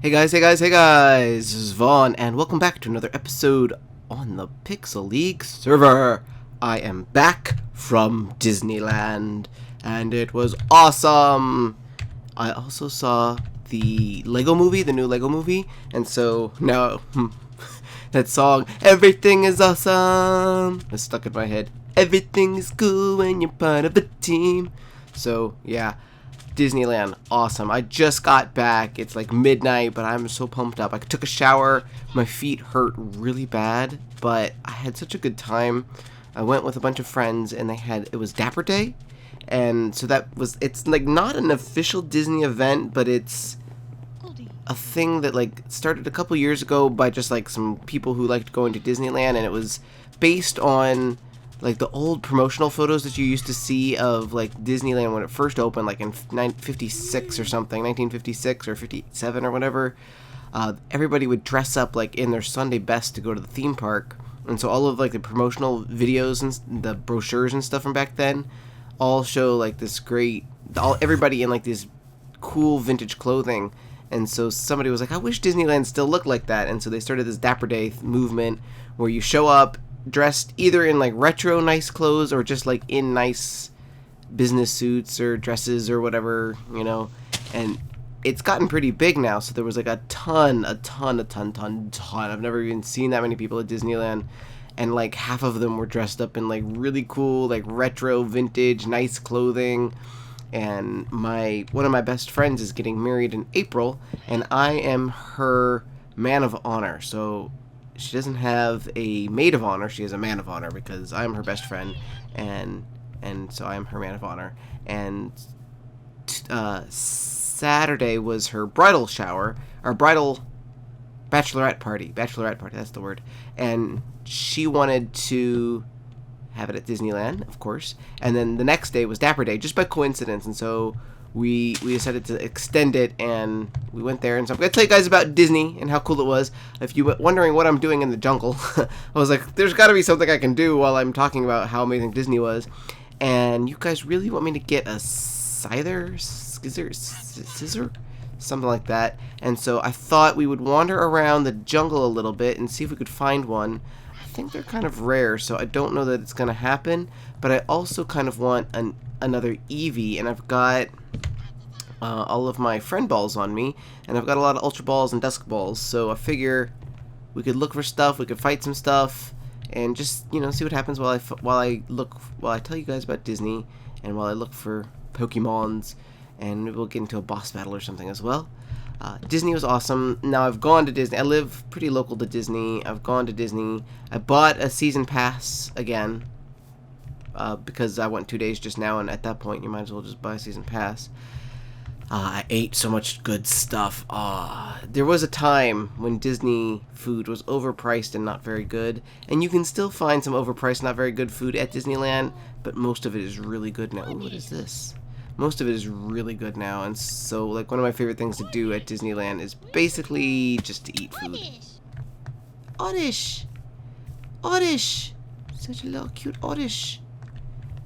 Hey guys, this is Vaughn, and welcome back to another episode on the Pixel League server. I am back from Disneyland, and it was awesome! I also saw the Lego movie, the new Lego movie, and so now, that song, Everything is Awesome, is stuck in my head. Everything is cool when you're part of a team. So, yeah. Disneyland, awesome. I just got back. It's like midnight, but I'm so pumped up. I took a shower. My feet hurt really bad, but I had such a good time. I went with a bunch of friends, and it was Dapper Day, and so it's like not an official Disney event, but it's a thing that like started a couple years ago by just like some people who liked going to Disneyland, and it was based on like the old promotional photos that you used to see of like Disneyland when it first opened, like in 1956 or something, 1956 or 57 or whatever. Everybody would dress up like in their Sunday best to go to the theme park, and so all of like the promotional videos and the brochures and stuff from back then all show like this everybody in like this cool vintage clothing. And so somebody was like, I wish Disneyland still looked like that, and so they started this Dapper Day movement where you show up dressed either in like retro nice clothes or just like in nice business suits or dresses or whatever, you know. And it's gotten pretty big now, so there was like a ton. I've never even seen that many people at Disneyland, and like half of them were dressed up in like really cool like retro vintage nice clothing. And one of my best friends is getting married in April, and I am her man of honor. So she doesn't have a maid of honor, she has a man of honor, because I'm her best friend, and so I'm her man of honor. And Saturday was her bridal shower, or bridal bachelorette party, that's the word. And she wanted to have it at Disneyland, of course. And then the next day was Dapper Day, just by coincidence, and so we decided to extend it, and we went there. And so I'm going to tell you guys about Disney and how cool it was. If you were wondering what I'm doing in the jungle, I was like, there's got to be something I can do while I'm talking about how amazing Disney was. And you guys really want me to get a scissor, something like that. And so I thought we would wander around the jungle a little bit and see if we could find one. I think they're kind of rare, so I don't know that it's going to happen. But I also kind of want another Eevee, and I've got all of my friend balls on me, and I've got a lot of Ultra Balls and Dusk Balls, so I figure we could look for stuff, we could fight some stuff, and just, you know, see what happens while I tell you guys about Disney, and while I look for Pokémons, and maybe we'll get into a boss battle or something as well. Disney was awesome. Now, I've gone to Disney. I live pretty local to Disney. I've gone to Disney. I bought a season pass again, because I went 2 days just now, and at that point, you might as well just buy a season pass. I ate so much good stuff. There was a time when Disney food was overpriced and not very good, and you can still find some overpriced, not very good food at Disneyland, but most of it is really good now. Ooh, what is this? Most of it is really good now, and so like one of my favorite things to do at Disneyland is basically just to eat food. Oddish! Such a little cute Oddish.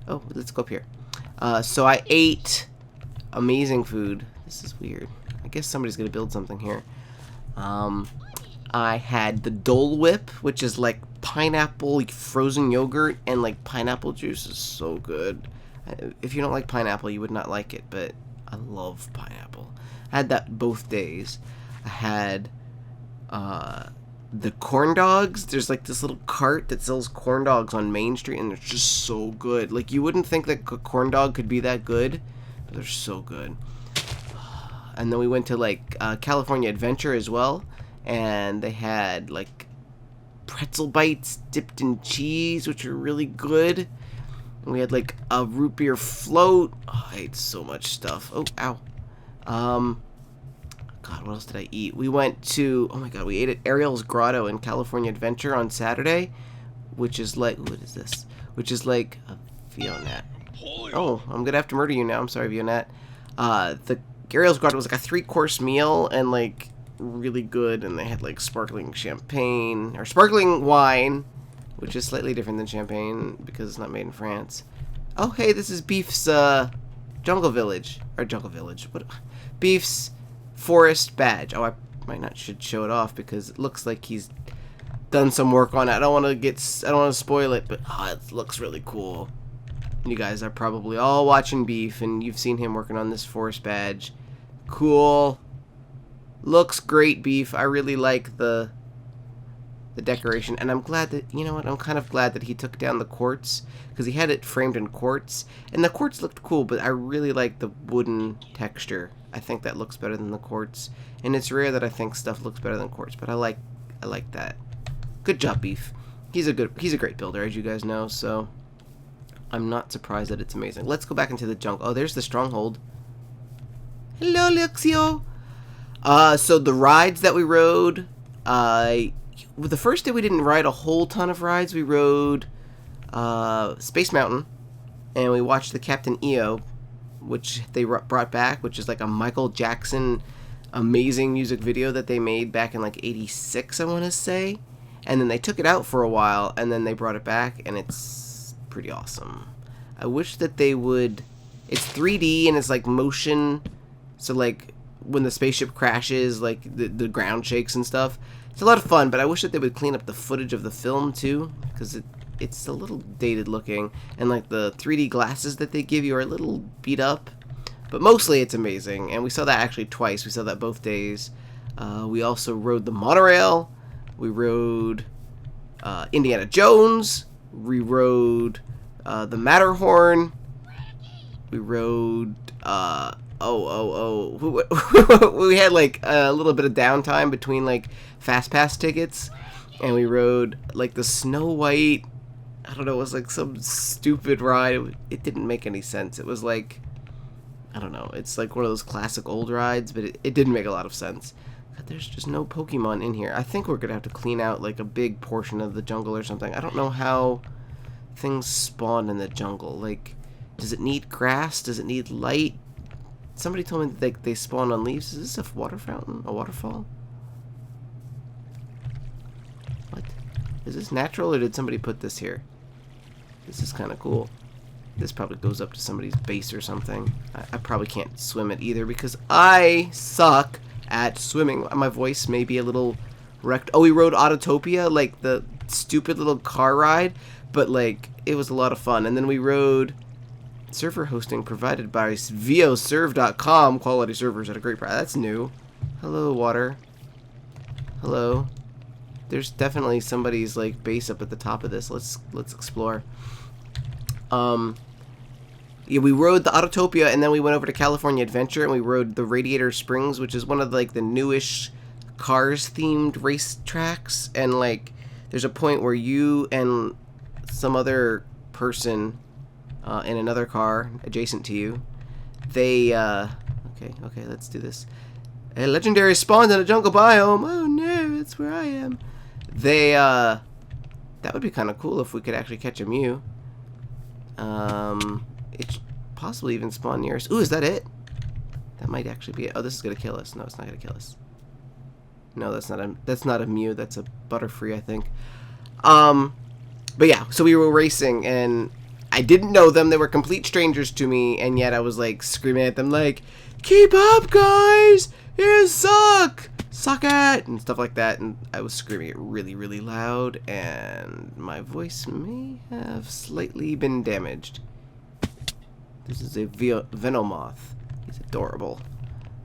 Oh, let's go up here. So I ate amazing food. This is weird. I guess somebody's gonna build something here. I had the Dole Whip, which is like pineapple, like frozen yogurt, and like pineapple juice is so good. If you don't like pineapple, you would not like it, but I love pineapple. I had that both days. I had the corn dogs. There's like this little cart that sells corn dogs on Main Street, and they're just so good. Like, you wouldn't think that a corn dog could be that good, but they're so good. And then we went to like California Adventure as well, and they had like pretzel bites dipped in cheese, which are really good. And we had like a root beer float. Oh, I ate so much stuff. Oh, ow. God, what else did I eat? We went to, oh my God, we ate at Ariel's Grotto in California Adventure on Saturday, which is like, what is this? Which is like a Vionette. Oh, I'm gonna have to murder you now. I'm sorry, Vionette. The Ariel's Grotto was like a 3-course meal, and like really good, and they had like sparkling champagne, or sparkling wine, which is slightly different than champagne because it's not made in France. Oh, hey, this is Beef's Jungle Village. Or Jungle Village. What? Beef's forest badge. Oh, I might not should show it off because it looks like he's done some work on it. I don't want to spoil it, but it looks really cool. You guys are probably all watching Beef, and you've seen him working on this forest badge. Cool. Looks great, Beef. I really like the decoration, and I'm glad that, you know what, I'm kind of glad that he took down the quartz, because he had it framed in quartz, and the quartz looked cool, but I really like the wooden texture. I think that looks better than the quartz, and it's rare that I think stuff looks better than quartz, but I like that. Good job, Beef. He's a great builder, as you guys know, so I'm not surprised that it's amazing. Let's go back into the jungle. Oh, there's the stronghold. Hello, Luxio. So the rides that we rode, the first day we didn't ride a whole ton of rides. We rode Space Mountain, and we watched the Captain EO, which they brought back, which is like a Michael Jackson amazing music video that they made back in like '86, I want to say. And then they took it out for a while, and then they brought it back, and it's pretty awesome. I wish that they would... It's 3D, and it's like motion, so like when the spaceship crashes, like the ground shakes and stuff. It's a lot of fun, but I wish that they would clean up the footage of the film too, because it's a little dated looking, and like the 3D glasses that they give you are a little beat up, but mostly it's amazing. And we saw that actually twice. We saw that both days. We also rode the monorail. We rode Indiana Jones. We rode the Matterhorn. We rode we had like a little bit of downtime between like Fast Pass tickets, and we rode like the Snow White. I don't know, it was like some stupid ride. It didn't make any sense. It was like, I don't know, it's like one of those classic old rides, but it didn't make a lot of sense. God, there's just no Pokemon in here. I think we're gonna have to clean out like a big portion of the jungle or something. I don't know how things spawn in the jungle. Like, does it need grass? Does it need light? Somebody told me that they spawn on leaves. Is this a water fountain? A waterfall? What? Is this natural, or did somebody put this here? This is kind of cool. This probably goes up to somebody's base or something. I probably can't swim it either because I suck at swimming. My voice may be a little wrecked. Oh, we rode Autotopia, like the stupid little car ride, but like it was a lot of fun. And then we rode server hosting provided by voserve.com. Quality servers at a great price. That's new. Hello, water. Hello. There's definitely somebody's like base up at the top of this. Let's explore. Yeah, we rode the Autotopia, and then we went over to California Adventure, and we rode the Radiator Springs, which is one of like the newish Cars themed race tracks. And like there's a point where you and some other person in another car adjacent to you, they okay, let's do this. A legendary spawned in a jungle biome. Oh no, that's where I am. They that would be kind of cool if we could actually catch a Mew. It possibly even spawn near us. Ooh, is that it? That might actually be it. Oh, this is gonna kill us. No, it's not gonna kill us. No, that's not a Mew. That's a Butterfree, I think. But yeah, so we were racing, and I didn't know them. They were complete strangers to me, and yet I was like screaming at them like, "Keep up, guys! You suck! Suck it!" and stuff like that. And I was screaming it really, really loud, and my voice may have slightly been damaged. This is a Venomoth. He's adorable.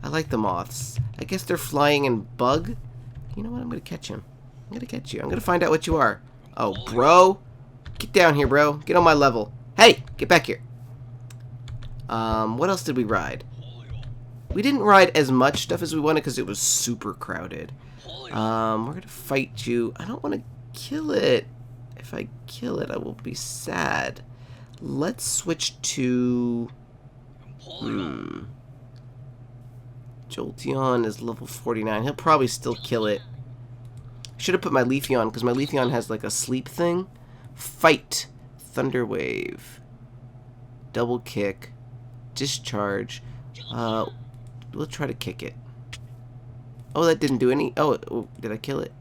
I like the moths. I guess they're flying in bug. You know what? I'm gonna catch him. I'm gonna catch you. I'm gonna find out what you are. Oh, bro. Get down here, bro. Get on my level. Hey, get back here. What else did we ride? We didn't ride as much stuff as we wanted because it was super crowded. We're gonna fight you. I don't want to kill it. If I kill it, I will be sad. Let's switch to... Jolteon is level 49. He'll probably still kill it. Should have put my Leafeon, because my Leafeon has like a sleep thing. Fight. Thunder Wave. Double kick. Discharge. We'll try to kick it. Oh, that didn't do any... Oh, did I kill it?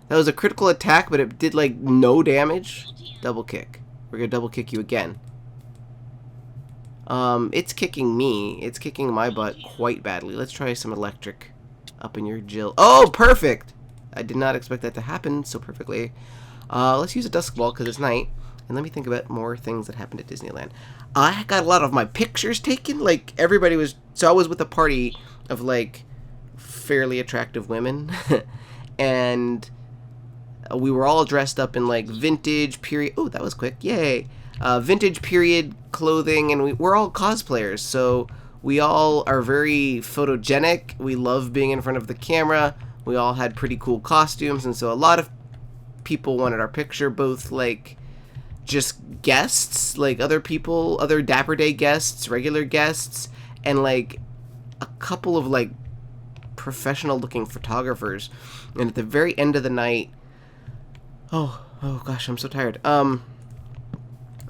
That was a critical attack, but it did like no damage. Double kick. We're gonna double kick you again. It's kicking me. It's kicking my butt quite badly. Let's try some electric. up in your Jill. Oh, perfect! I did not expect that to happen so perfectly. Let's use a dusk ball because it's night. And let me think about more things that happened at Disneyland. I got a lot of my pictures taken. Like, everybody was... So I was with a party of, like, fairly attractive women. And we were all dressed up in, like, vintage period... Oh, that was quick. Yay! Vintage period clothing. And we're all cosplayers. So we all are very photogenic. We love being in front of the camera. We all had pretty cool costumes. And so a lot of people wanted our picture, both, like... just guests, like other people, other Dapper Day guests, regular guests, and like a couple of like professional looking photographers. And at the very end of the night, oh gosh, I'm so tired. At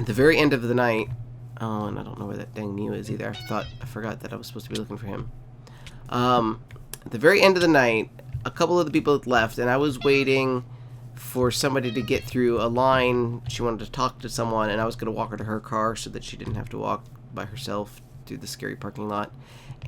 the very end of the night, oh, and I don't know where that dang Mew is either. I forgot that I was supposed to be looking for him. At the very end of the night, a couple of the people had left, and I was waiting for somebody to get through a line. She wanted to talk to someone, and I was going to walk her to her car so that she didn't have to walk by herself through the scary parking lot.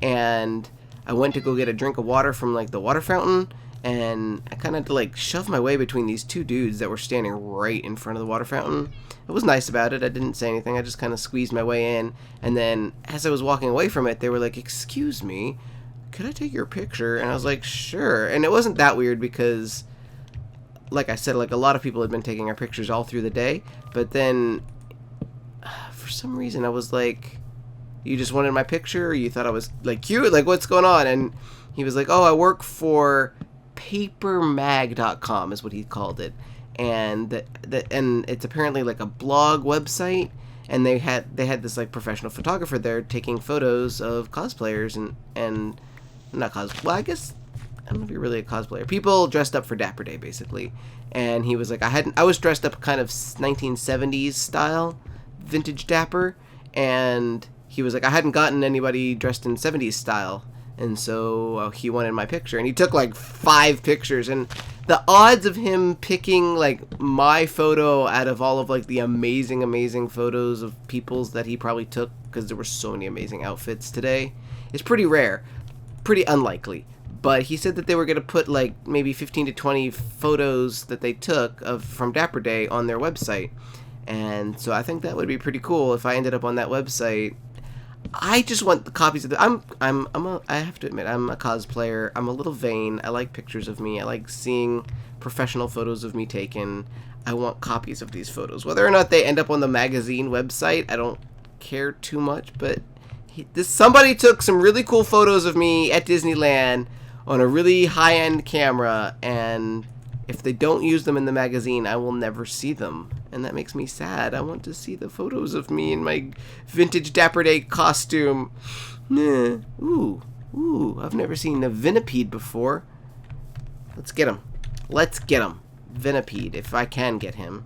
And I went to go get a drink of water from like the water fountain, and I kind of had to like shove my way between these two dudes that were standing right in front of the water fountain. I was nice about it. I didn't say anything. I just kind of squeezed my way in, and then as I was walking away from it, they were like, "Excuse me, could I take your picture?" And I was like, "Sure." And it wasn't that weird because, like I said, like a lot of people had been taking our pictures all through the day, but then for some reason I was like, "You just wanted my picture, or you thought I was like cute? Like, what's going on?" And he was like, "Oh, I work for papermag.com," is what he called it, and and it's apparently like a blog website, and they had this like professional photographer there taking photos of cosplayers and not well, I guess, I don't know if you're really a cosplayer. People dressed up for Dapper Day, basically. And he was like, I was dressed up kind of 1970s style, vintage Dapper. And he was like, I hadn't gotten anybody dressed in 70s style. And so he wanted my picture. And he took like 5 pictures. And the odds of him picking like my photo out of all of like the amazing, amazing photos of people's that he probably took, because there were so many amazing outfits today, is pretty rare. Pretty unlikely. But he said that they were going to put like maybe 15 to 20 photos that they took from Dapper Day on their website. And so I think that would be pretty cool if I ended up on that website. I just want the copies of the... I have to admit, I'm a cosplayer. I'm a little vain. I like pictures of me. I like seeing professional photos of me taken. I want copies of these photos. Whether or not they end up on the magazine website, I don't care too much. But somebody took some really cool photos of me at Disneyland on a really high-end camera, and if they don't use them in the magazine, I will never see them, and that makes me sad. I want to see the photos of me in my vintage Dapper Day costume. Ooh, I've never seen a Venipede before. Let's get him. Venipede, if I can get him.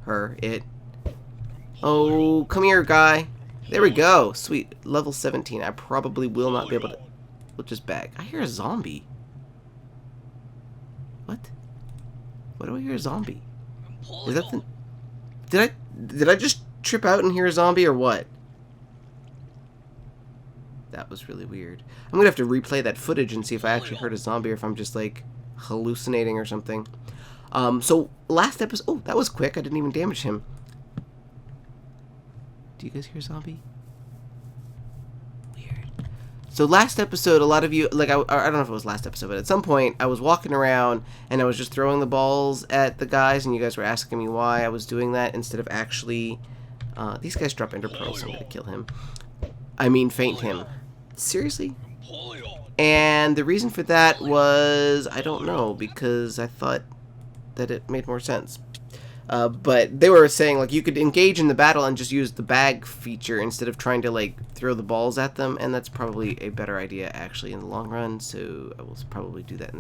It. Oh, come here, guy. There we go. Sweet. Level 17. I probably will not be able to... We'll just bag. I hear a zombie. What? What do I hear a zombie? Is that the... Did I just trip out and hear a zombie or what? That was really weird. I'm gonna have to replay that footage and see if I actually heard a zombie or if I'm just like hallucinating or something. So last episode... Oh, that was quick. I didn't even damage him. Do you guys hear a zombie? So last episode, a lot of you, like, I don't know if it was last episode, but at some point, I was walking around, and I was just throwing the balls at the guys, and you guys were asking me why I was doing that, instead of actually, these guys drop ender pearls, so I'm gonna kill him. I mean, faint him. Seriously? And the reason for that was, I don't know, because I thought that it made more sense. But they were saying, like, you could engage in the battle and just use the bag feature instead of trying to, like, throw the balls at them, and that's probably a better idea, actually, in the long run, so I will probably do that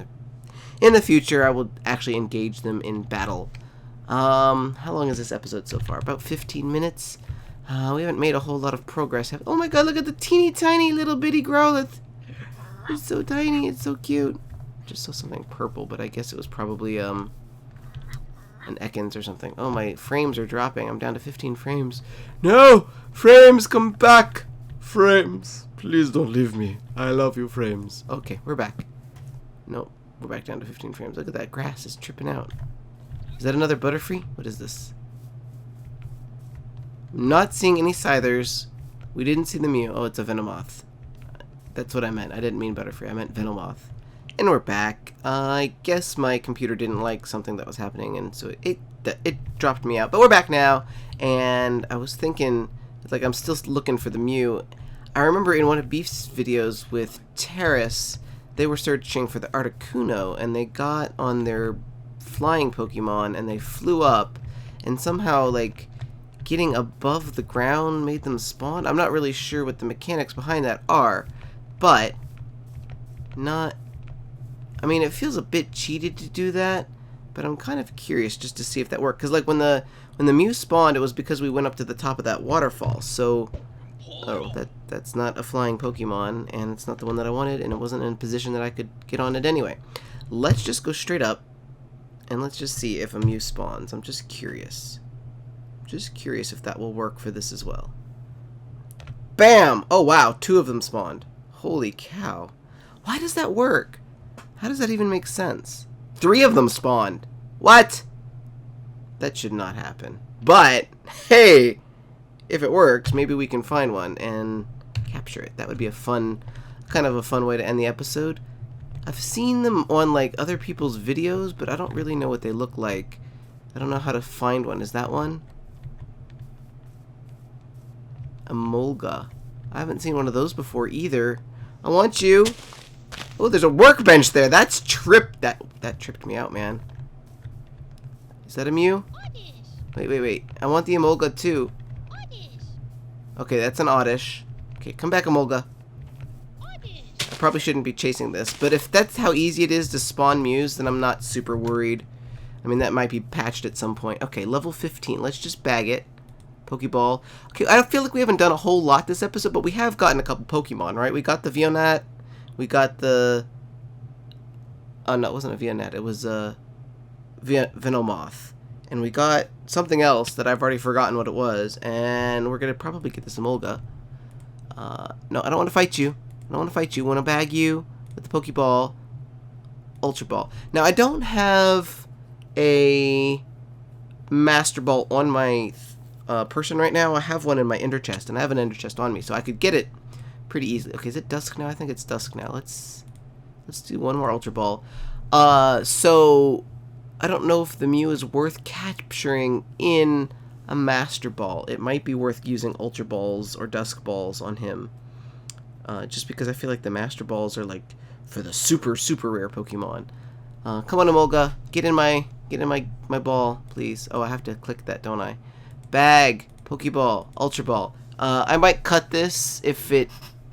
in the future. I will actually engage them in battle. How long is this episode so far? About 15 minutes? We haven't made a whole lot of progress. Oh my god, look at the teeny tiny little bitty Growlithe! It's so tiny, it's so cute. Just saw something purple, but I guess it was probably, an Ekans or something. Oh, my frames are dropping. I'm down to 15 frames. No! Frames, come back! Frames, please don't leave me. I love you, frames. Okay, we're back. Nope. We're back down to 15 frames. Look at that. Grass is tripping out. Is that another Butterfree? What is this? I'm not seeing any Scythers. We didn't see the Mew. Oh, it's a Venomoth. That's what I meant. I didn't mean Butterfree. I meant Venomoth. And we're back. I guess my computer didn't like something that was happening, and so it dropped me out. But we're back now, and I was thinking, like, I'm still looking for the Mew. I remember in one of Beef's videos with Teras, they were searching for the Articuno, and they got on their flying Pokemon, and they flew up, and somehow, like, getting above the ground made them spawn. I'm not really sure what the mechanics behind that are, but not... I mean, it feels a bit cheated to do that, but I'm kind of curious just to see if that worked. Because, like, when the Mew spawned, it was because we went up to the top of that waterfall. So, oh, that's not a flying Pokemon, and it's not the one that I wanted, and it wasn't in a position that I could get on it anyway. Let's just go straight up, and let's just see if a Mew spawns. I'm just curious. Just curious if that will work for this as well. Bam! Oh, wow, 2 of them spawned. Holy cow. Why does that work? How does that even make sense? 3 of them spawned. What? That should not happen. But, hey, if it works, maybe we can find one and capture it. That would be a fun, kind of a fun way to end the episode. I've seen them on, like, other people's videos, but I don't really know what they look like. I don't know how to find one. Is that one? A Molga. I haven't seen one of those before either. I want you. Oh, there's a workbench there. That's that tripped me out, man. Is that a Mew? Wait. I want the Emolga too. Okay, that's an Oddish. Okay, come back, Emolga. I probably shouldn't be chasing this, but if that's how easy it is to spawn Mews, then I'm not super worried. I mean, that might be patched at some point. Okay, level 15. Let's just bag it. Pokeball. Okay, I feel like we haven't done a whole lot this episode, but we have gotten a couple Pokemon, right? We got the Vionat. We got the... Oh, no, it wasn't a Vionat. It was a Venomoth. And we got something else that I've already forgotten what it was. And we're going to probably get this Emolga. No, I don't want to fight you. I don't want to fight you. I want to bag you with the Pokeball. Ultra Ball. Now, I don't have a Master Ball on my person right now. I have one in my Ender Chest. And I have an Ender Chest on me. So I could get it pretty easily. Okay, is it dusk now? I think it's dusk now. Let's do one more Ultra Ball. So I don't know if the Mew is worth capturing in a Master Ball. It might be worth using Ultra Balls or Dusk Balls on him. Just because I feel like the Master Balls are like for the super rare Pokemon. Come on, Emolga, get in my ball, please. Oh, I have to click that, don't I? Bag, Pokeball, Ultra Ball. I might cut this if it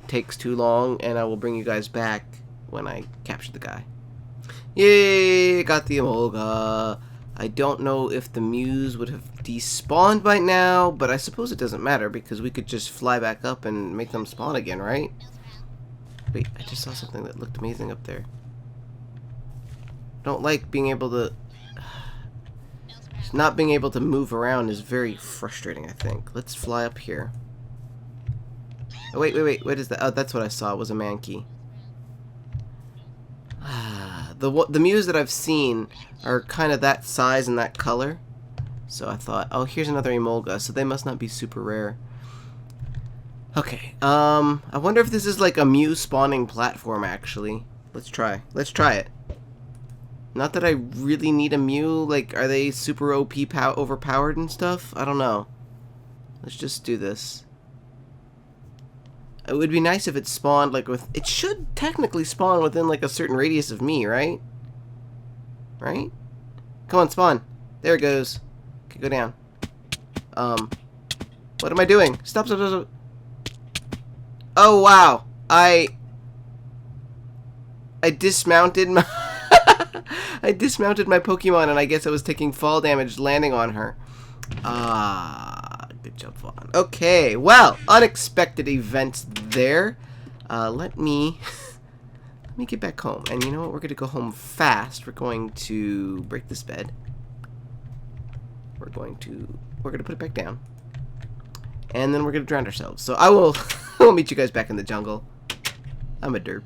takes too long, and I will bring you guys back when I capture the guy. Yay, got the Emolga. I don't know if the Mews would have despawned by now, but I suppose it doesn't matter because we could just fly back up and make them spawn again, right? Wait, I just saw something that looked amazing up there. Don't like being able to... Not being able to move around is very frustrating, I think. Let's fly up here. Oh, wait, what is that? Oh, that's what I saw. It was a Mankey. The Mews that I've seen are kind of that size and that color. So I thought, oh, here's another Emolga, so they must not be super rare. Okay, I wonder if this is like a Mew spawning platform, actually. Let's try it. Not that I really need a Mew, like, are they super OP overpowered and stuff? I don't know. Let's just do this. It would be nice if it spawned, like, with... It should technically spawn within, like, a certain radius of me, right? Right? Come on, spawn. There it goes. Okay, go down. What am I doing? Stop. Oh, wow. I dismounted my... I dismounted my Pokemon, and I guess I was taking fall damage landing on her. Good job, Vaughn. Okay, well, unexpected events there. Let me get back home. And you know what? We're going to go home fast. We're going to break this bed. We're going to put it back down. And then we're going to drown ourselves. So I will meet you guys back in the jungle. I'm a derp.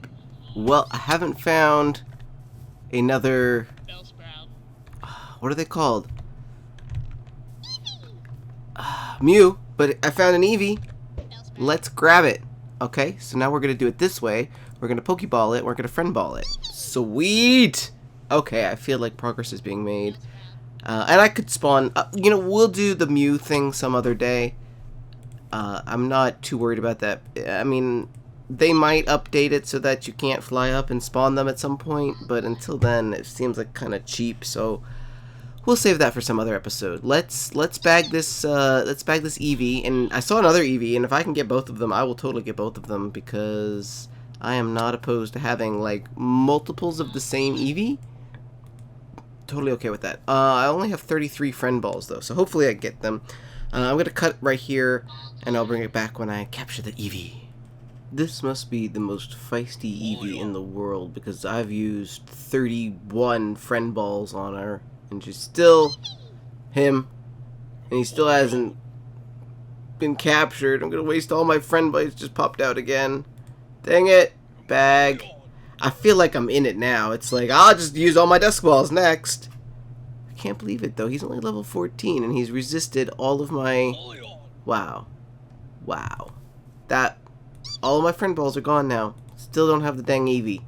Well, I haven't found another... Bellsprout. What are they called? Mew, but I found an Eevee. Let's grab it. Okay, so now we're going to do it this way. We're going to Pokeball it. We're going to Friend Ball it. Sweet! Okay, I feel like progress is being made. And I could spawn... you know, we'll do the Mew thing some other day. I'm not too worried about that. I mean, they might update it so that you can't fly up and spawn them at some point. But until then, it seems like kind of cheap, so... We'll save that for some other episode. Let's bag this Eevee, and I saw another Eevee, and if I can get both of them, I will totally get both of them because I am not opposed to having like multiples of the same Eevee. Totally okay with that. I only have 33 friend balls though, so hopefully I get them. I'm gonna cut right here, and I'll bring it back when I capture the Eevee. This must be the most feisty Eevee in the world because I've used 31 friend balls on her. And she's still him, and he still hasn't been captured. I'm gonna waste all my friend bites. Just popped out again. Dang it, bag. I feel like I'm in it now. It's like I'll just use all my dusk balls next. I can't believe it though. He's only level 14, and he's resisted all of my. Wow, wow. That all of my friend balls are gone now. Still don't have the dang Eevee.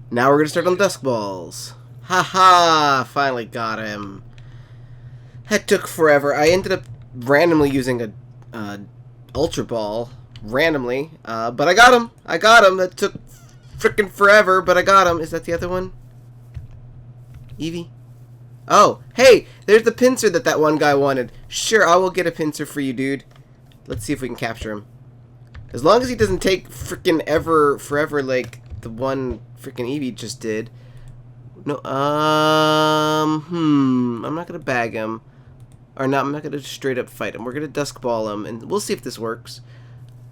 Now we're gonna start on the dusk balls. Haha! Finally got him. That took forever. I ended up randomly using a Ultra Ball. Randomly. But I got him! I got him! That took frickin' forever, but I got him. Is that the other one? Eevee? Oh! Hey! There's the pincer that one guy wanted. Sure, I will get a pincer for you, dude. Let's see if we can capture him. As long as he doesn't take frickin' forever like the one frickin' Eevee just did. No, I'm not gonna bag him. Or not, I'm not gonna straight up fight him. We're gonna dusk ball him, and we'll see if this works.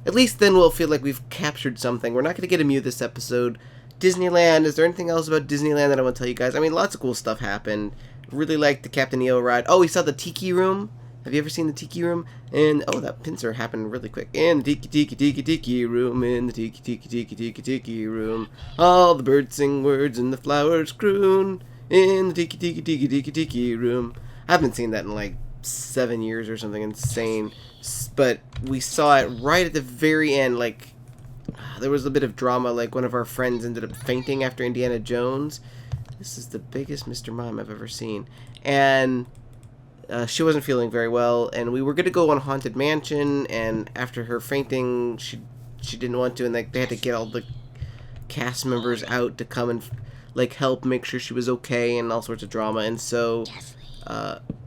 At least then we'll feel like we've captured something. We're not gonna get a Mew this episode. Disneyland, is there anything else about Disneyland that I want to tell you guys? I mean, lots of cool stuff happened. Really liked the Captain EO ride. Oh, we saw the Tiki Room. Have you ever seen the Tiki Room? And, oh, that pincer happened really quick. In the Tiki Room, in the Tiki Room. All the birds sing words and the flowers croon. In the Tiki Room. I haven't seen that in like 7 years or something insane. But we saw it right at the very end, like, there was a bit of drama, like one of our friends ended up fainting after Indiana Jones. This is the biggest Mr. Mime I've ever seen. And she wasn't feeling very well, and we were going to go on Haunted Mansion, and after her fainting, she didn't want to, and like, they had to get all the cast members out to come and like help make sure she was okay, and all sorts of drama. And so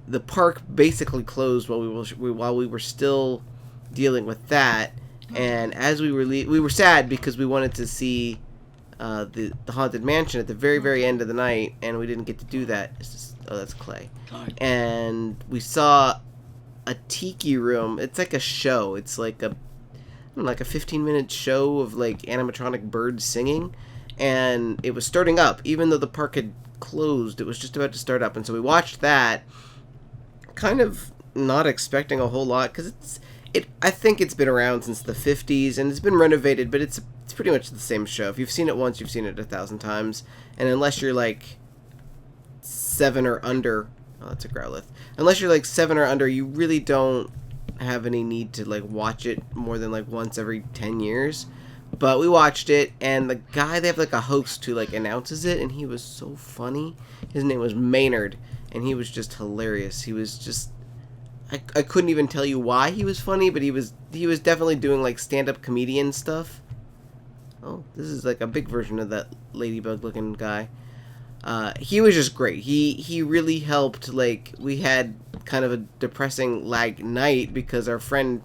the park basically closed while we were still dealing with that. And as we were sad because we wanted to see the Haunted Mansion at the very, very end of the night, and we didn't get to do that. It's just, oh, that's Clay. And we saw a Tiki Room. It's like a show. It's like a 15-minute show of like animatronic birds singing, and it was starting up even though the park had closed. It was just about to start up, and so we watched that, kind of not expecting a whole lot because I think it's been around since the 50s, and it's been renovated, but it's pretty much the same show. If you've seen it once, you've seen it 1,000 times, and unless you're like 7 or under, oh, that's a Growlithe. Unless you're like 7 or under, you really don't have any need to like watch it more than like once every 10 years. But we watched it, and the guy, they have like a host who like announces it, and he was so funny. His name was Maynard, and he was just hilarious. He was just, I couldn't even tell you why he was funny, but he was definitely doing like stand-up comedian stuff. Oh, this is like a big version of that ladybug looking guy. He was just great. He really helped. Like, we had kind of a depressing night because our friend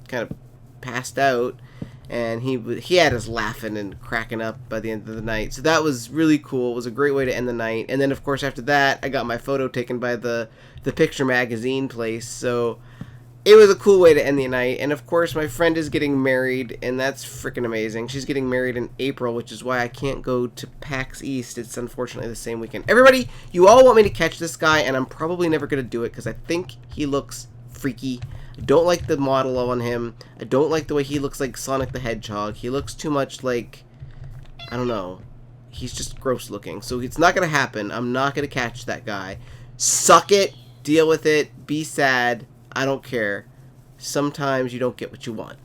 kind of passed out, and he had us laughing and cracking up by the end of the night. So that was really cool. It was a great way to end the night. And then of course after that, I got my photo taken by the picture magazine place. So it was a cool way to end the night. And of course my friend is getting married, and that's freaking amazing. She's getting married in April, which is why I can't go to PAX East. It's unfortunately the same weekend. Everybody, you all want me to catch this guy, and I'm probably never going to do it because I think he looks freaky. I don't like the model on him. I don't like the way he looks like Sonic the Hedgehog. He looks too much like, I don't know. he's just gross looking. So it's not going to happen. I'm not going to catch that guy. Suck it. Deal with it. Be sad. I don't care. Sometimes you don't get what you want.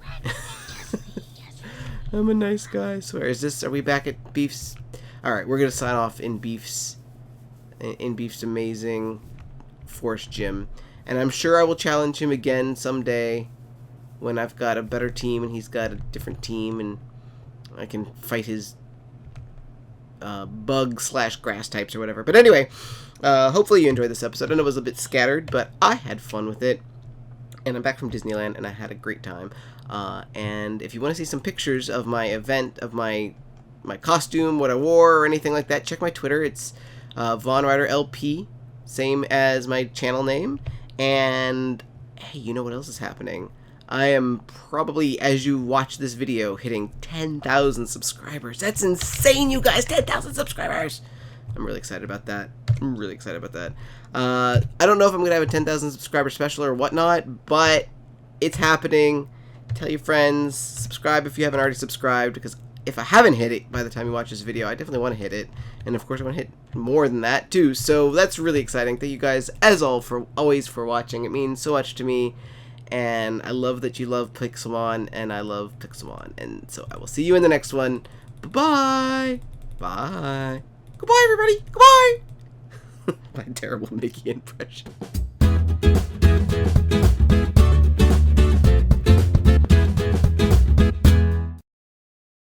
I'm a nice guy, I swear. Are we back at Beef's? Alright, we're going to sign off in Beef's amazing Forest Gym. And I'm sure I will challenge him again someday when I've got a better team and he's got a different team and I can fight his bug/grass types or whatever. But anyway, hopefully you enjoyed this episode. I know it was a bit scattered, but I had fun with it. And I'm back from Disneyland, and I had a great time. And if you want to see some pictures of my event, of my costume, what I wore, or anything like that, check my Twitter. It's VanRyderLP, same as my channel name. And hey, you know what else is happening? I am probably, as you watch this video, hitting 10,000 subscribers. That's insane, you guys! 10,000 subscribers! I'm really excited about that. I don't know if I'm going to have a 10,000 subscriber special or whatnot, but it's happening. Tell your friends. Subscribe if you haven't already subscribed, because if I haven't hit it by the time you watch this video, I definitely want to hit it. And of course, I want to hit more than that, too. So that's really exciting. Thank you guys, as always, for watching. It means so much to me. And I love that you love Pixelmon, and I love Pixelmon. And so I will see you in the next one. Bye-bye. Bye. Goodbye, everybody. Goodbye. My terrible Mickey impression.